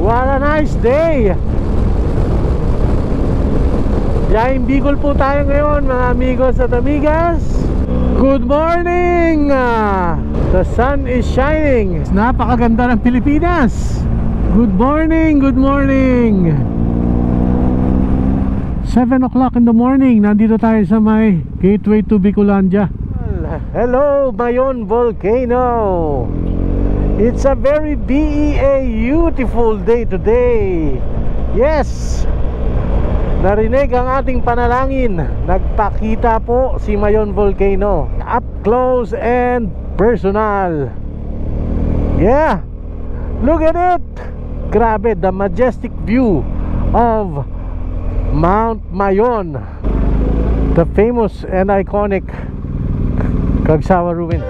What a nice day! Biyaheng Bicol po tayo ngayon mga amigos at amigas. Good morning! The sun is shining. Napakaganda ng Pilipinas. Good morning, good morning. 7 o'clock in the morning. Nandito tayo sa may gateway to Bicolandia. Hello, Mayon Volcano. It's a very beautiful day today. Yes, narinig ang ating panalangin. Nagpakita po si Mayon Volcano up close and personal. Yeah, look at it. Grabe, the majestic view of Mount Mayon, the famous and iconic Cagsawa ruin.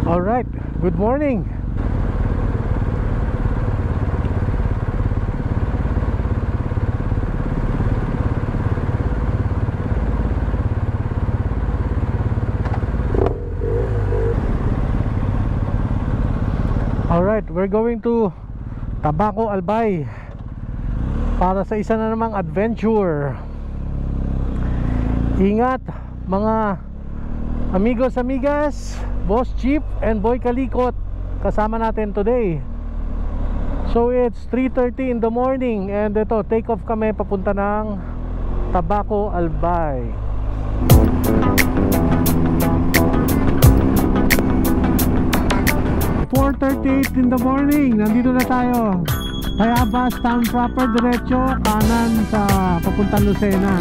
Alright, good morning. Alright, we're going to Tabaco Albay para sa isa na namang adventure. Ingat mga amigos, amigas. Boss Chief and Boy Kalikot kasama natin today. So it's 3:30 in the morning and ito, take off kami papunta ng Tabaco Albay. 4:38 in the morning. Nandito na tayo. Tayabas Town proper, diretso kanan sa papuntang Lucena.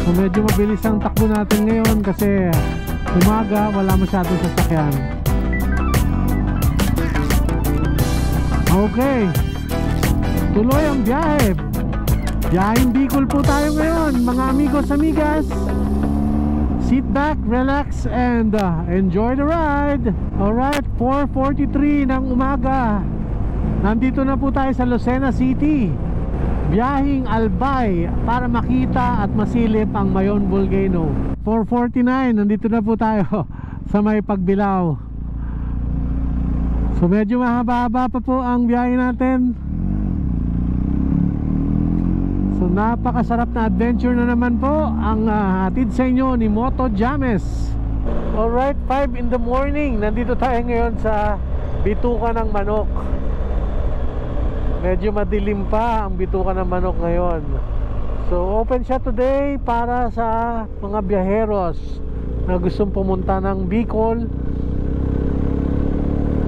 So medyo mabilis ang takbo natin ngayon kasi umaga, wala masyadong sasakyan. Okay, tuloy ang biyahe. Biyaheng Bicol po tayo ngayon mga amigos, amigas. Sit back, relax and enjoy the ride. Alright, 4:43 ng umaga. Nandito na po tayo sa Lucena City, Biyaheng Albay, para makita at masilip ang Mayon Volcano. 4:49, nandito na po tayo sa may Pagbilao. So medyo mahaba-haba pa po ang biyahe natin. So napakasarap na adventure na naman po ang hatid sa inyo ni Moto James. Alright, 5 in the morning. Nandito tayo ngayon sa Bituka ng Manok. Medyo madilim pa ang Bituka ng Manok ngayon. So open siya today para sa mga biyaheros na gustong pumunta ng Bicol,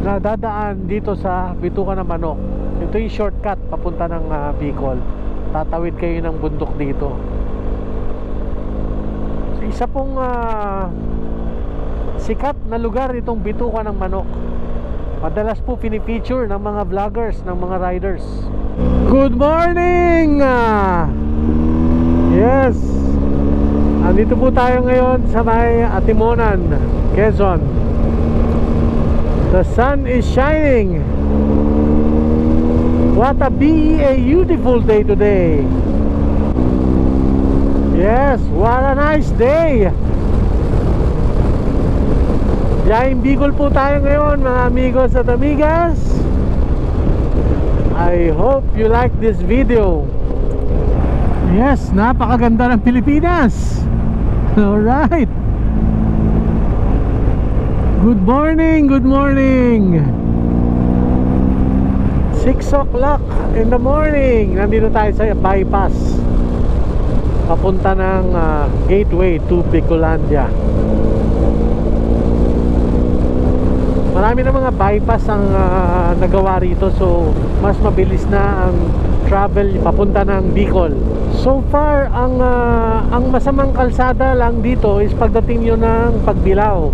na dadaan dito sa Bituka ng Manok. Ito yung shortcut papunta ng Bicol. Tatawid kayo ng bundok dito. So, isa pong sikat na lugar itong Bituka ng Manok. Madalas po pinifeature ng mga vloggers, ng mga riders. Good morning! Yes, andito po tayo ngayon sa may Atimonan, Quezon. The sun is shining. What a beautiful day today. Yes, what a nice day. Biyaheng Bicol po tayo ngayon, mga amigos at amigas. I hope you like this video. Yes, napakaganda ng Pilipinas. Alright. Good morning, good morning. 6 o'clock in the morning. Nandito tayo sa bypass papunta ng gateway to Bicolandia. Marami na mga bypass ang nagawa rito, so mas mabilis na ang travel papunta ng Bicol. So far, ang masamang kalsada lang dito is pagdating nyo ng Pagbilao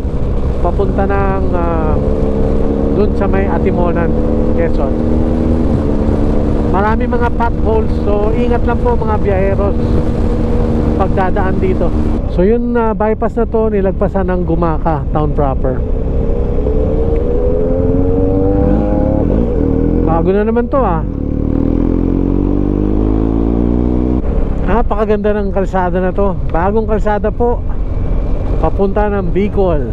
papunta ng dun sa may Atimonan, Quezon. Marami mga potholes, so ingat lang po mga biyaheros pagdadaan dito. So yun, bypass na to nilagpasan ng Gumaca Town proper. Bago na naman to Napakaganda ng kalsada na to. Bagong kalsada po papunta ng Bicol.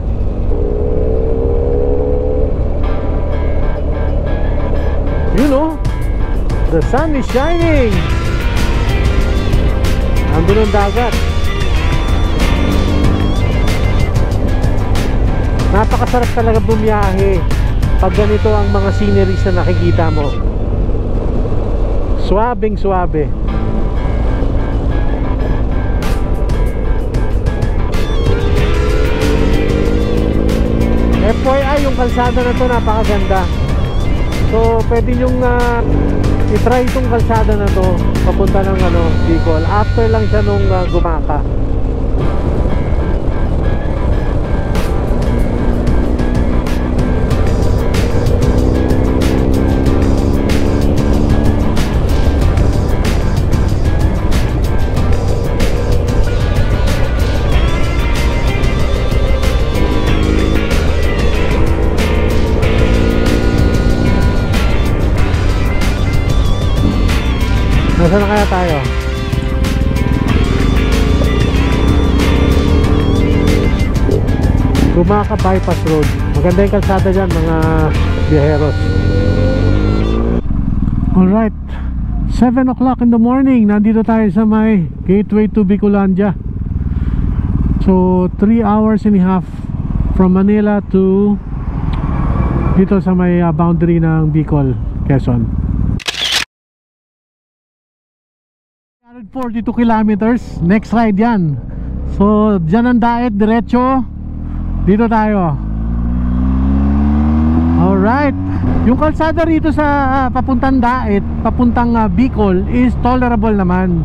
You know, the sun is shining. Andun ang dagat. Napakasarap talaga bumiyahe pag ganito ang mga sceneries na nakikita mo. Suwabing suwabe. FYI, yung kalsada na to napakaganda. So pwede nyong i-try itong kalsada na to papunta ng Bicol. After lang siya nung Gumaca. Nasaan na kaya tayo? Gumaca Bypass Road. Maganda yung kalsada dyan mga biyaheros. Alright, 7 o'clock in the morning. Nandito tayo sa may gateway to Bicolandia. So 3 hours and a half from Manila to dito sa may boundary ng Bicol, Quezon. 42 kilometers. Next ride yan. So dyan ang daet, diretso. Dito tayo. Alright. Yung kalsada rito sa papuntang daet, papuntang Bicol is tolerable naman.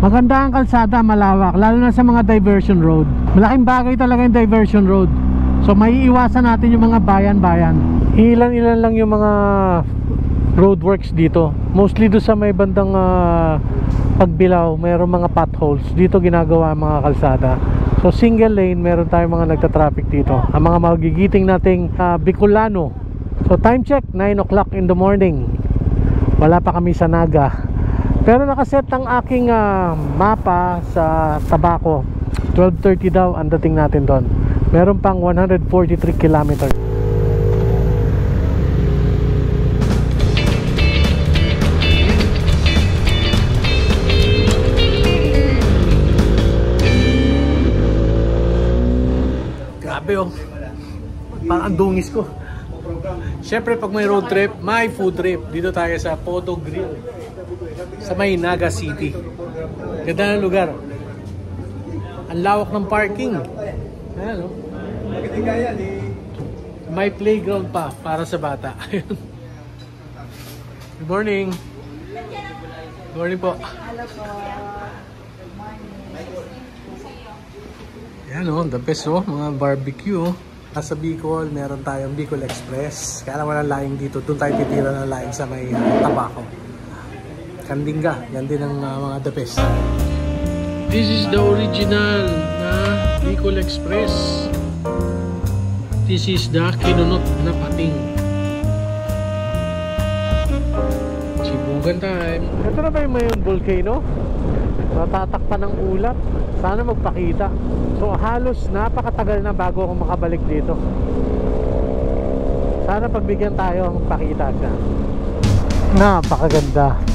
Maganda ang kalsada, malawak. Lalo na sa mga diversion road. Malaking bagay talaga yung diversion road. So maiiwasan natin yung mga bayan-bayan. Ilan-ilan lang yung mga roadworks dito. Mostly do sa may bandang Pagbilao, mayroong mga potholes. Dito ginagawa ang mga kalsada. So single lane, meron tayong mga nagta-traffic dito. Ang mga magigiting nating Bicolano. So time check, 9 o'clock in the morning. Wala pa kami sa Naga. Pero nakaset ang aking mapa sa Tabaco. 12:30 daw ang dating natin doon. Meron pang 143 kilometers. Parang ang dungis ko. Siyempre pag may road trip, may food trip. Dito tayo sa Podo Grill sa may Naga City. Ganda ng lugar. Ang lawak ng parking. Ayan, may playground pa para sa bata. Good morning. Good morning po. Hello po. Yan the best mga barbecue. Sa Bicol, meron tayong Bicol Express. Kaya naman ang laing dito. Doon tayo titira ng laing sa may Tabaco. Kandinga, yan din ang mga the best. This is the original na Bicol Express. This is the kinunot na pating. Sibugan time. Ito na ba yung Mayon volcano? Natatakpan ng ulap. Sana magpakita. So halos napakatagal na bago ako makabalik dito. Sana pagbigyan tayo magpakita siya. Napakaganda.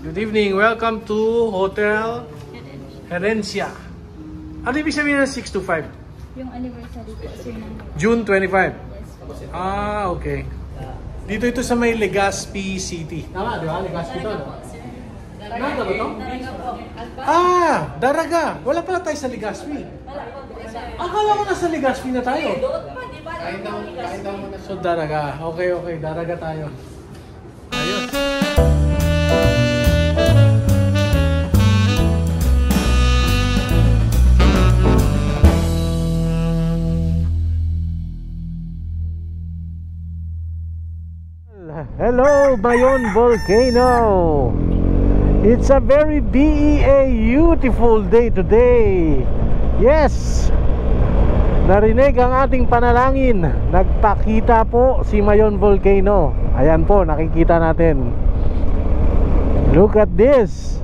Good evening. Welcome to Hotel Herencia. Ano ibig sabihin ng 6 to 5? Yung anniversary po, sir. June 25? Yes. Ah, okay. Dito ito sa may Legazpi City. Tama, di ba? Legazpi to, no? Daraga ba to? Daraga po. Ah, Daraga. Wala pala tayo sa Legazpi. Akala ko nasa Legazpi na tayo. Kain daw muna. So, Daraga. Okay, okay. Daraga tayo. Ayos. Hello, Mayon Volcano. It's a very beautiful day today. Yes, narinig ang ating panalangin. Nagpakita po si Mayon Volcano. Ayan po, nakikita natin. Look at this.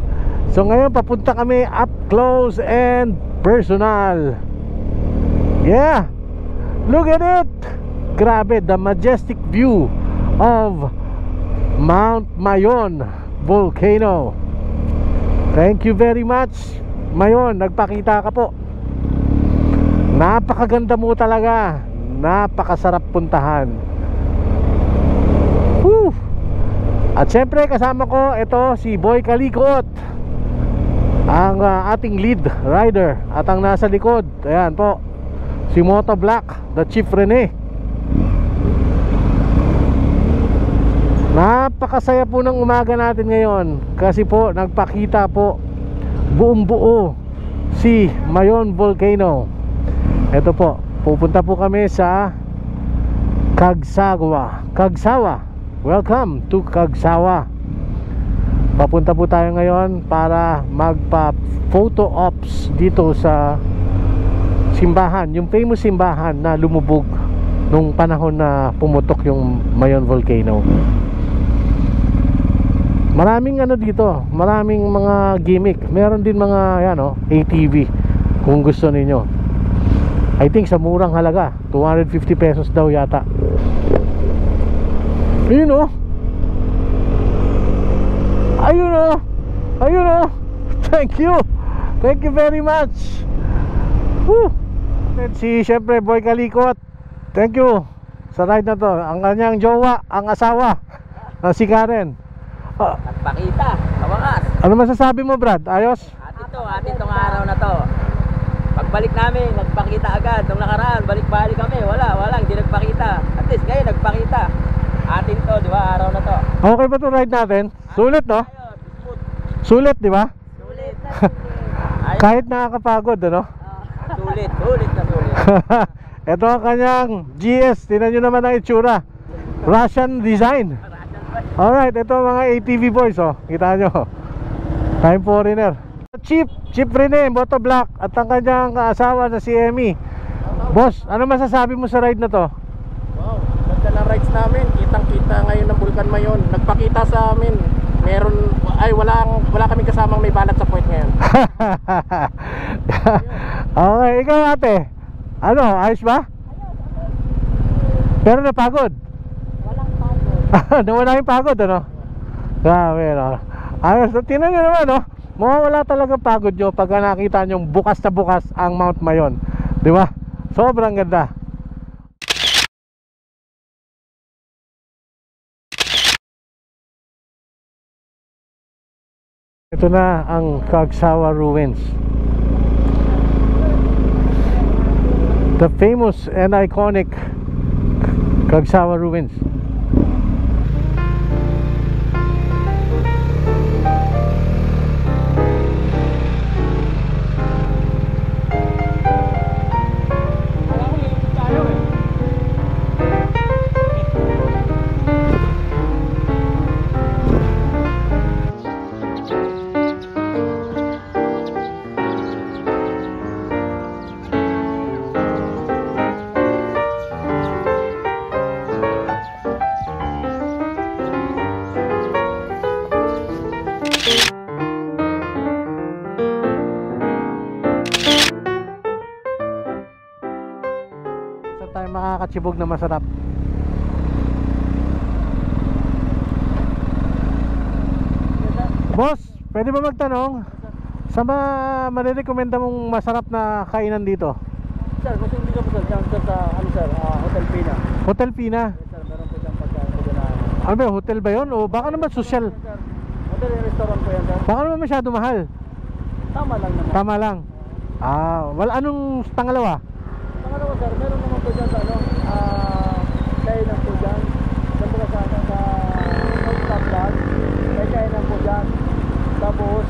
So ngayon papunta kami up close and personal. Yeah, look at it. Grabe, the majestic view of Mount Mayon Volcano. Thank you very much, Mayon, nagpakita ka po. Napakaganda mo talaga. Napakasarap puntahan. Woo! At syempre kasama ko ito si Boy Kalikot, ang ating lead rider. At ang nasa likod, ayan po, si Moto Black, the Chief Rene. Napakasaya po ng umaga natin ngayon kasi po nagpakita po buong buo si Mayon Volcano. Ito po, pupunta po kami sa Kagsawa. Welcome to Kagsawa. Papunta po tayo ngayon para magpa-photo ops dito sa simbahan, yung famous simbahan na lumubog nung panahon na pumutok yung Mayon Volcano. Maraming ano dito, maraming mga gimmick. Meron din mga yan, ATV kung gusto ninyo. I think sa murang halaga, 250 pesos daw yata. Ayun o. Ayun o. Thank you very much. Woo. Let's see, syempre Boy Kalikot, thank you sa ride na to. Ang kanyang jowa, ang asawa, si Karen. Nagpakita, kawakas. Ano masasabi mo, Brad? Ayos? Atin tong araw na to. Pagbalik namin, nagpakita agad. Nung nakaraan, balik-balik kami. Wala, hindi nagpakita. At least kayo nagpakita. Atin to, di ba, araw na to. Okay ba itong ride natin? Sulit, no? Sulit, di ba? Sulit. Kahit nakakapagod, ano? Sulit. Ito ang kanyang GS. Tingnan nyo naman ang itsura. Russian design. Alright, ito mga ATV boys, oh. Kita nyo, time foreigner. Chief Rene, Moto Black, at ang kanyang asawa na si Emmy. Boss, ano masasabi mo sa ride na to? Wow, ganda ng rides namin. Kitang-kita ngayon ng Bulkan Mayon. Nagpakita sa amin. Wala kaming kasamang may balat sa puwet ngayon. Okay, ikaw ate. Ano, ayos ba? Pero napagod? Nawala yung pagod, ano? Grabe, no? Ayos, tingnan nyo naman, no? Mawawala talaga pagod nyo pag nakita nyo bukas na bukas ang Mount Mayon. Di ba? Sobrang ganda. Ito na ang Kagsawa Ruins. The famous and iconic Kagsawa ruins. Saan tayo makakatsibog na masarap? Boss, pwede ba magtanong? Saan ba marirekomenda mong masarap na kainan dito? Sir, kung hindi ka po sir, dyan sir sa ano sir, Hotel Pina. Hotel Pina? Yes sir, meron po dyan pagkain po dyan na Ano ba, hotel ba yun? O baka naman social? sir, hotel and restaurant po yan sir. Baka naman masyado mahal. Tama lang naman. Tama lang. Wala, anong pangalawa? Pangalawa sir, meron naman po dyan sa ano, kainan po dyan. Dyan po sa ano, sa North Kaplan, may kainan po dyan. Tapos,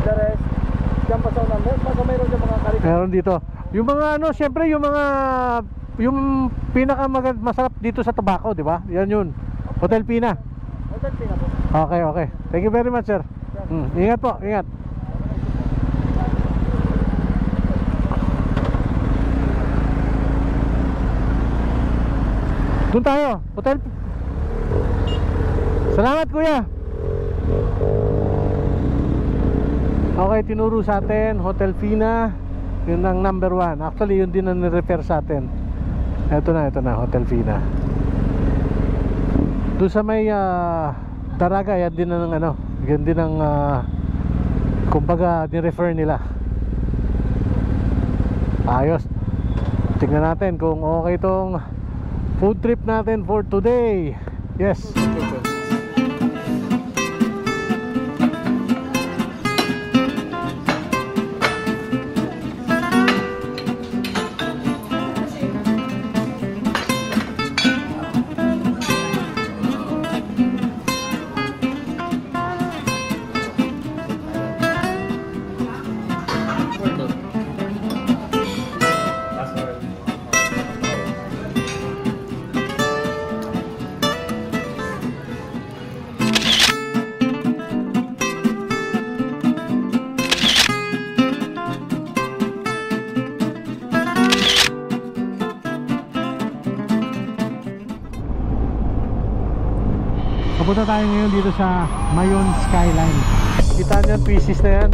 the rest, dyan pa sa unan. Mayroon dyan mga karit. Meron dito. Yung mga ano, syempre yung pinaka masarap dito sa Tobacco, di ba? Yan yun. Hotel Pina. Hotel Pina po. Okay, okay. Thank you very much, sir. Ingat po, ingat. Doon tayo, hotel. Salamat, kuya. Okay, tinuro sa atin Hotel Pina. Yun ang number 1. Actually, yun din ang nirefer sa atin. Ito na, Hotel Pina. Doon sa may Daraga, yan din ang ano, yan din ang kumbaga nirefer nila. Ayos. Tingnan natin kung okay tong food trip natin for today. Yes. Papunta tayo ngayon dito sa Mayon Skyline. Kita niyo yung pieces na yan.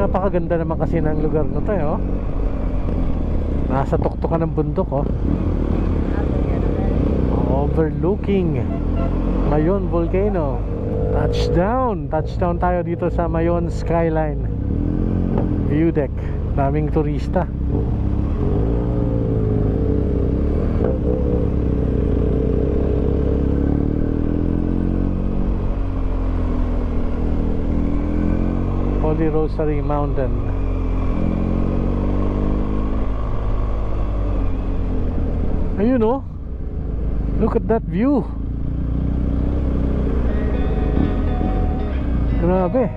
Napakaganda naman kasi ng lugar na to, oh. Nasa tuktukan ng bundok, oh. Overlooking Mayon Volcano. Touchdown tayo dito sa Mayon Skyline View Deck. Daming turista. Holy Rosary Mountain. Ayun, oh. Look at that view. Grabe.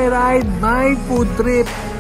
my ride, my food trip.